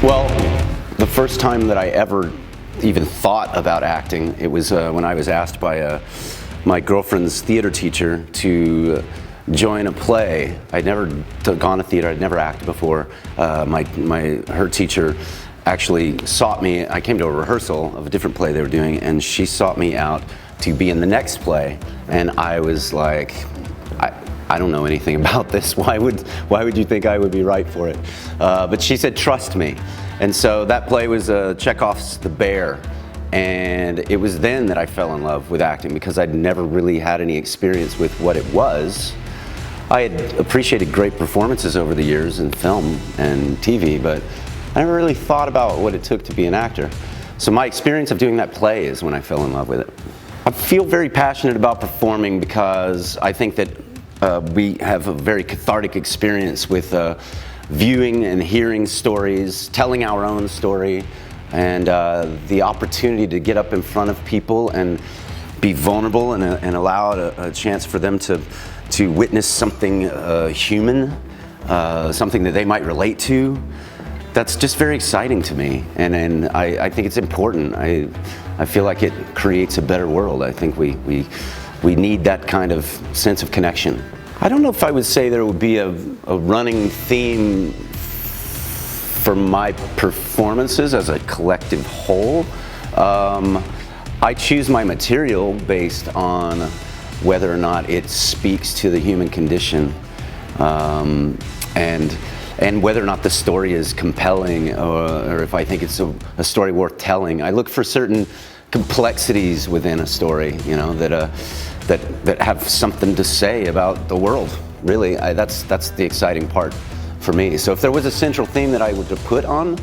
Well, the first time that I ever even thought about acting, it was when I was asked by my girlfriend's theater teacher to join a play. I'd never gone to theater, I'd never acted before. Her teacher actually sought me. I came to a rehearsal of a different play they were doing, and she sought me out to be in the next play, and I was like, I don't know anything about this. Why would you think I would be right for it? But she said, trust me. And so that play was Chekhov's The Bear. And it was then that I fell in love with acting, because I'd never really had any experience with what it was. I had appreciated great performances over the years in film and TV, but I never really thought about what it took to be an actor. So my experience of doing that play is when I fell in love with it. I feel very passionate about performing because I think that we have a very cathartic experience with viewing and hearing stories, telling our own story, and the opportunity to get up in front of people and be vulnerable and allow a chance for them to witness something human, something that they might relate to. That's just very exciting to me, and I think it's important. I feel like it creates a better world. I think we need that kind of sense of connection. I don't know if I would say there would be a running theme for my performances as a collective whole. I choose my material based on whether or not it speaks to the human condition, and whether or not the story is compelling, or if I think it's a story worth telling. I look for certain complexities within a story, you know, that have something to say about the world. Really, that's the exciting part for me. So if there was a central theme that I would put on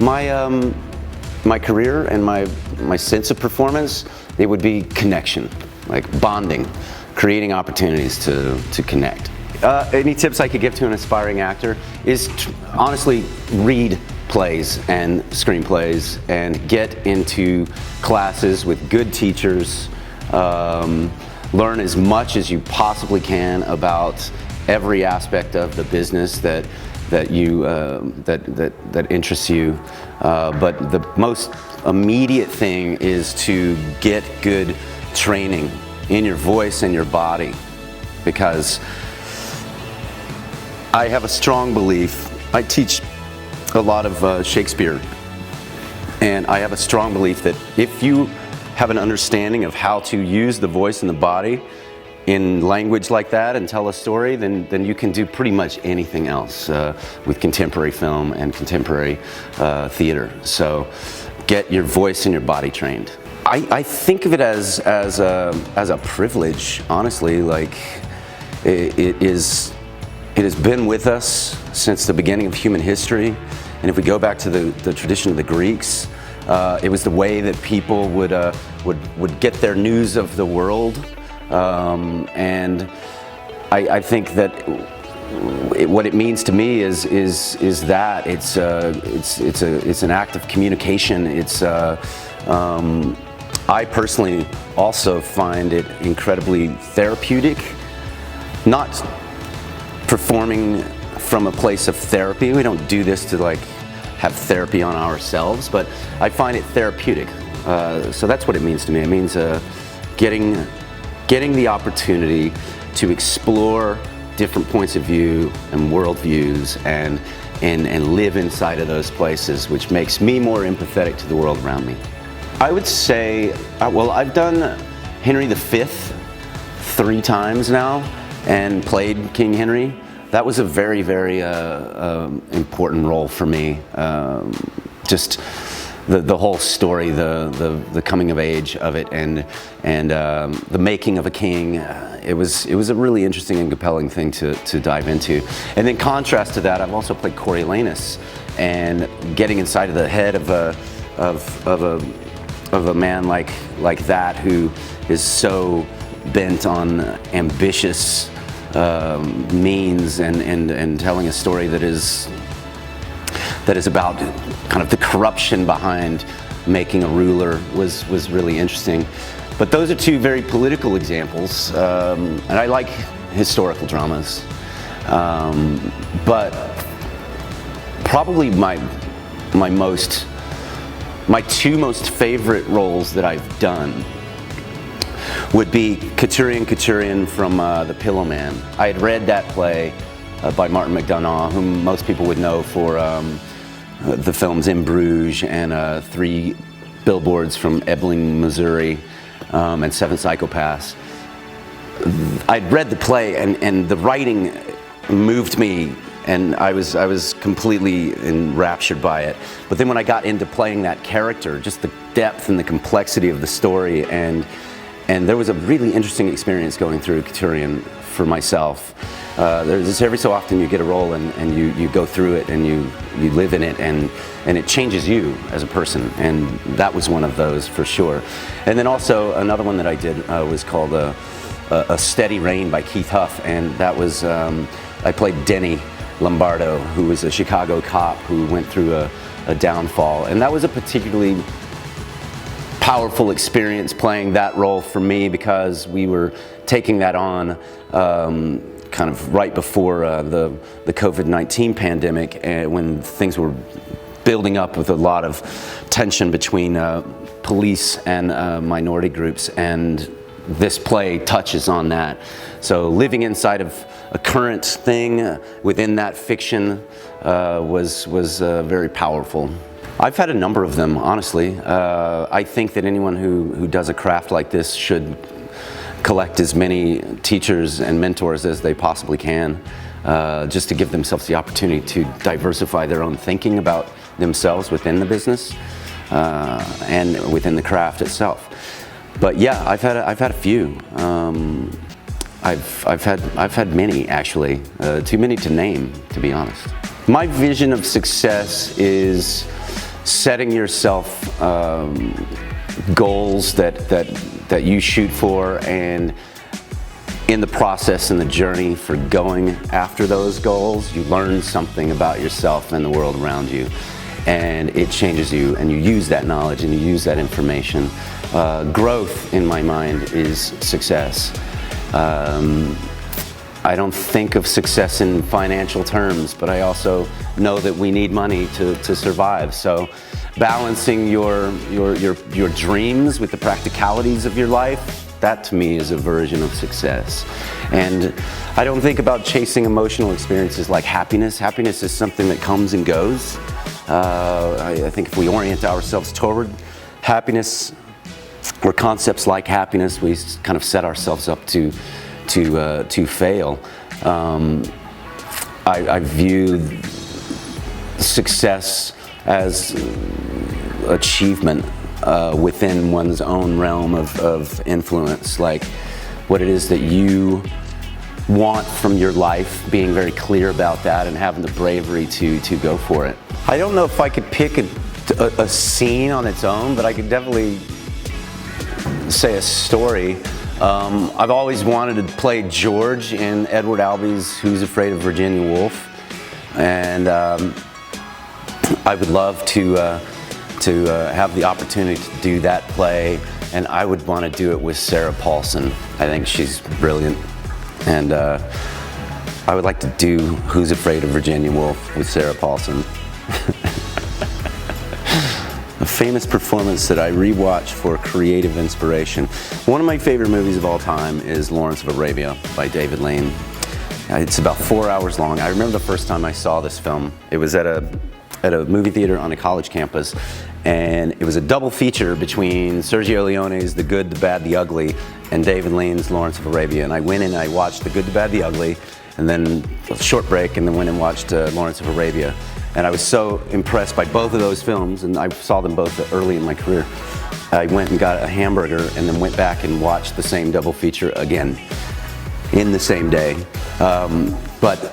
my career and my sense of performance, it would be connection, like bonding, creating opportunities to connect. Any tips I could give to an aspiring actor is honestly read plays and screenplays and get into classes with good teachers. Learn as much as you possibly can about every aspect of the business that interests you. But the most immediate thing is to get good training in your voice and your body, because I have a strong belief. I teach a lot of Shakespeare, and I have a strong belief that if you have an understanding of how to use the voice and the body in language like that and tell a story, then you can do pretty much anything else with contemporary film and contemporary theater. So get your voice and your body trained. I think of it as a privilege, honestly. Like it has been with us since the beginning of human history. And if we go back to the tradition of the Greeks, it was the way that people would get their news of the world, and I think that what it means to me is that it's an act of communication. I personally also find it incredibly therapeutic, not performing from a place of therapy. We don't do this to like have therapy on ourselves, but I find it therapeutic. So that's what it means to me. It means getting the opportunity to explore different points of view and worldviews and live inside of those places, which makes me more empathetic to the world around me. I would say, well, I've done Henry V 3 times now and played King Henry. That was a very, very important role for me. Just the whole story, the coming of age of it, and the making of a king. It was a really interesting and compelling thing to dive into. And then contrast to that, I've also played Coriolanus, and getting inside of the head of a man like that, who is so bent on ambitious means and telling a story that is about kind of the corruption behind making a ruler was really interesting. But those are 2 very political examples, and I like historical dramas. But probably my two most favorite roles that I've done would be Couturian from The Pillow Man. I had read that play by Martin McDonough, whom most people would know for the films In Bruges and 3 Billboards from Ebbing, Missouri, and 7 Psychopaths. I'd read the play, and the writing moved me, and I was completely enraptured by it. But then when I got into playing that character, just the depth and the complexity of the story, and there was a really interesting experience going through Couturian for myself. There's every so often you get a role and you go through it and you live in it, and it changes you as a person, and that was one of those for sure. And then also another one that I did was called A Steady Rain by Keith Huff, and that was I played Denny Lombardo, who was a Chicago cop who went through a downfall, and that was a particularly powerful experience playing that role for me, because we were taking that on kind of right before the COVID-19 pandemic, when things were building up with a lot of tension between police and minority groups, and this play touches on that. So living inside of a current thing within that fiction was very powerful. I've had a number of them, honestly. I think that anyone who does a craft like this should collect as many teachers and mentors as they possibly can, just to give themselves the opportunity to diversify their own thinking about themselves within the business and within the craft itself. But yeah, I've had a few. I've had many, actually, too many to name, to be honest. My vision of success is setting yourself goals that you shoot for, and in the process and the journey for going after those goals, you learn something about yourself and the world around you, and it changes you, and you use that knowledge and you use that information. Growth, in my mind, is success. I don't think of success in financial terms, but I also know that we need money to survive. So balancing your dreams with the practicalities of your life, that to me is a version of success. And I don't think about chasing emotional experiences like happiness. Happiness is something that comes and goes. I think if we orient ourselves toward happiness, or concepts like happiness, we kind of set ourselves up to fail. I view success as achievement within one's own realm of influence, like what it is that you want from your life, being very clear about that and having the bravery to go for it. I don't know if I could pick a scene on its own, but I could definitely say a story. I've always wanted to play George in Edward Albee's Who's Afraid of Virginia Woolf, and I would love to have the opportunity to do that play, and I would want to do it with Sarah Paulson. I think she's brilliant, and I would like to do Who's Afraid of Virginia Woolf with Sarah Paulson. A famous performance that I rewatch for creative inspiration. One of my favorite movies of all time is Lawrence of Arabia by David Lean. It's about 4 hours long. I remember the first time I saw this film. It was at a movie theater on a college campus, and it was a double feature between Sergio Leone's The Good, the Bad, the Ugly, and David Lean's Lawrence of Arabia. And I went in and I watched The Good, the Bad, the Ugly, and then a short break, and then went and watched Lawrence of Arabia. And I was so impressed by both of those films, and I saw them both early in my career. I went and got a hamburger and then went back and watched the same double feature again in the same day. But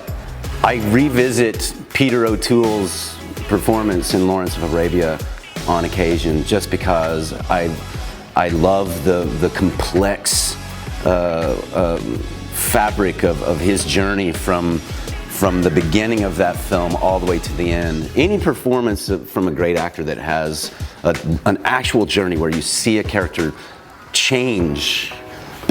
I revisit Peter O'Toole's performance in Lawrence of Arabia on occasion, just because I love the complex fabric of his journey from the beginning of that film all the way to the end. Any performance from a great actor that has an actual journey where you see a character change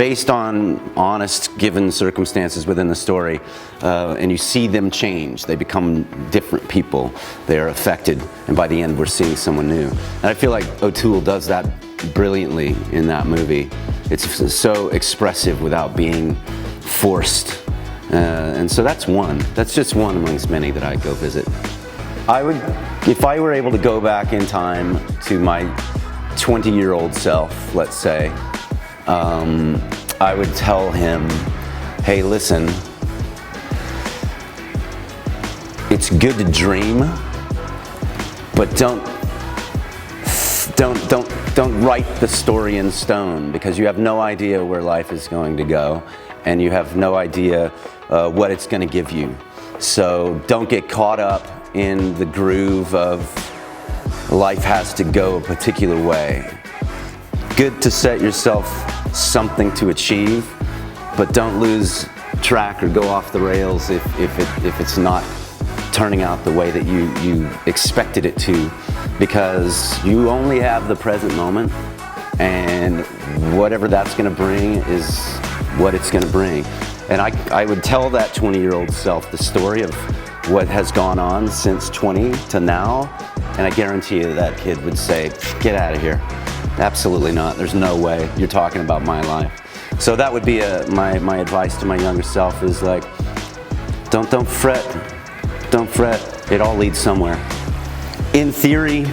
based on honest given circumstances within the story, and you see them change. They become different people. They are affected, and by the end we're seeing someone new. And I feel like O'Toole does that brilliantly in that movie. It's so expressive without being forced. And so that's just one amongst many that I'd go visit. If I were able to go back in time to my 20-year-old self, let's say, I would tell him, hey, listen, it's good to dream, but don't write the story in stone, because you have no idea where life is going to go, and you have no idea what it's going to give you. So don't get caught up in the groove of life has to go a particular way. Good to set yourself something to achieve, but don't lose track or go off the rails if it's not turning out the way that you expected it to, because you only have the present moment, and whatever that's going to bring is what it's going to bring. And I would tell that 20-year-old self the story of what has gone on since 20 to now, and I guarantee you that kid would say, get out of here. Absolutely not. There's no way you're talking about my life. So that would be my advice to my younger self is like, don't fret. Don't fret. It all leads somewhere. In theory,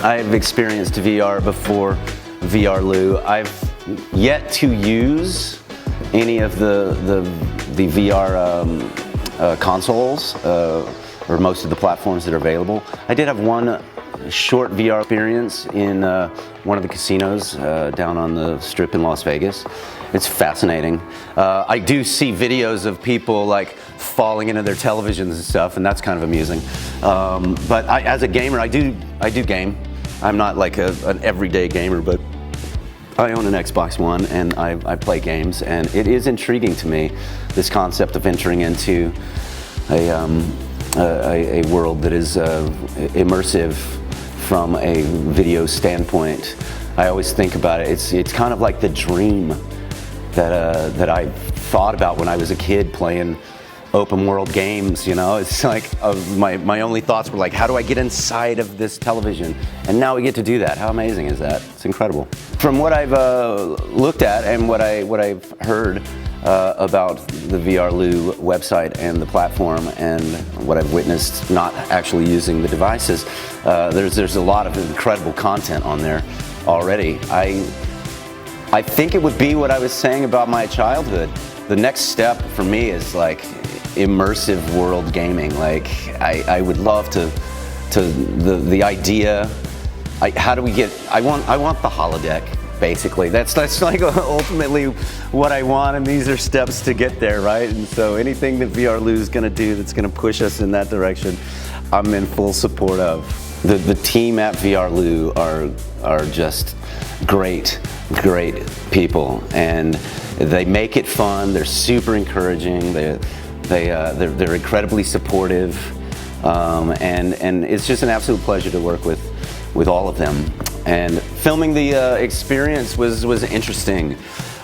I've experienced VR before VRLU. I've yet to use any of the VR consoles or most of the platforms that are available. I did have one short VR experience in one of the casinos down on the Strip in Las Vegas. It's fascinating. I do see videos of people like falling into their televisions and stuff, and that's kind of amusing. But as a gamer, I do game. I'm not like an everyday gamer, but I own an Xbox One and I play games, and it is intriguing to me, this concept of entering into a world that is immersive from a video standpoint. I always think about it. It's kind of like the dream that I thought about when I was a kid playing open world games, you know. It's like my only thoughts were like, how do I get inside of this television? And now we get to do that. How amazing is that? It's incredible. From what I've looked at and what I've heard about the VRLU website and the platform, and what I've witnessed not actually using the devices, there's a lot of incredible content on there already. I think it would be what I was saying about my childhood. The next step for me is like immersive world gaming. Like I would love to the idea. How do we get? I want the holodeck. Basically, that's like ultimately what I want, and these are steps to get there, right? And so anything that VRLU is going to do that's going to push us in that direction, I'm in full support of. The team at VRLU are just great people, and they make it fun. They're super encouraging. They're incredibly supportive, and it's just an absolute pleasure to work with all of them. And filming the experience was interesting.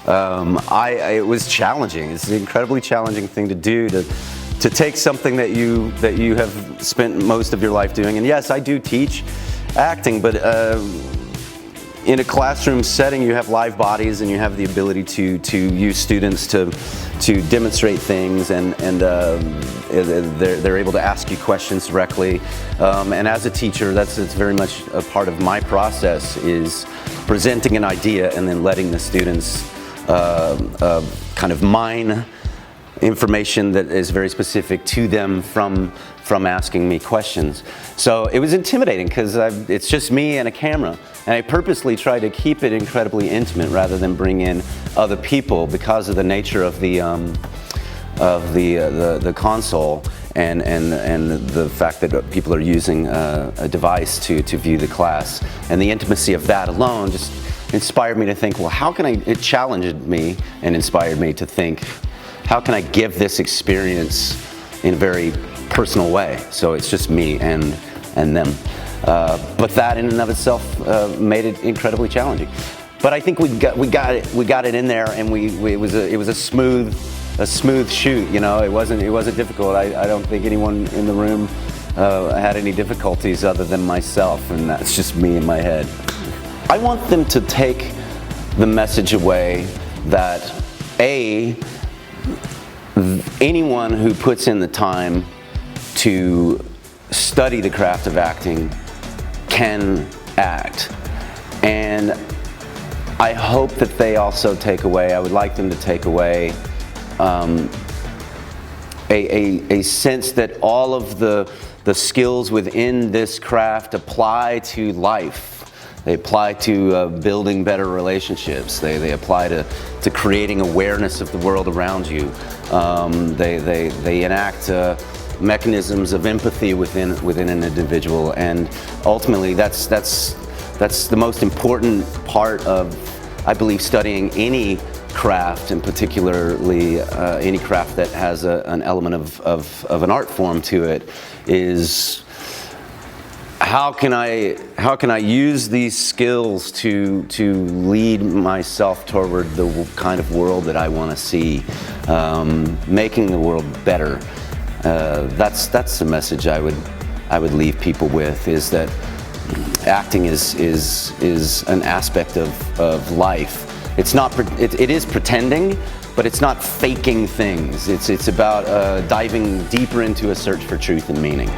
It was challenging. It's an incredibly challenging thing to do, to take something that you have spent most of your life doing. And yes, I do teach acting, but in a classroom setting, you have live bodies, and you have the ability to use students to demonstrate things, and they're able to ask you questions directly. And as a teacher, it's very much a part of my process, is presenting an idea and then letting the students kind of mine information that is very specific to them from asking me questions. So it was intimidating, because it's just me and a camera, and I purposely try to keep it incredibly intimate rather than bring in other people, because of the nature of the console and the fact that people are using a device to view the class, and the intimacy of that alone just inspired me to think, well, how can it challenged me and inspired me to think, how can I give this experience in a very personal way? So it's just me and them. But that in and of itself made it incredibly challenging. but I think we got it in there, and it was a smooth shoot. You know, it wasn't difficult. I don't think anyone in the room had any difficulties other than myself, and that's just me in my head. I want them to take the message away that anyone who puts in the time to study the craft of acting can act. And I hope that they also take away, I would like them to take away a sense that all of the skills within this craft apply to life. They apply to building better relationships. They apply to creating awareness of the world around you. They enact mechanisms of empathy within an individual, and ultimately that's the most important part of, I believe, studying any craft, and particularly any craft that has an element of an art form to it, is how can I use these skills to lead myself toward the kind of world that I want to see, making the world better. That's the message I would leave people with, is that acting is an aspect of life. It's not. It is pretending, but it's not faking things. It's about diving deeper into a search for truth and meaning.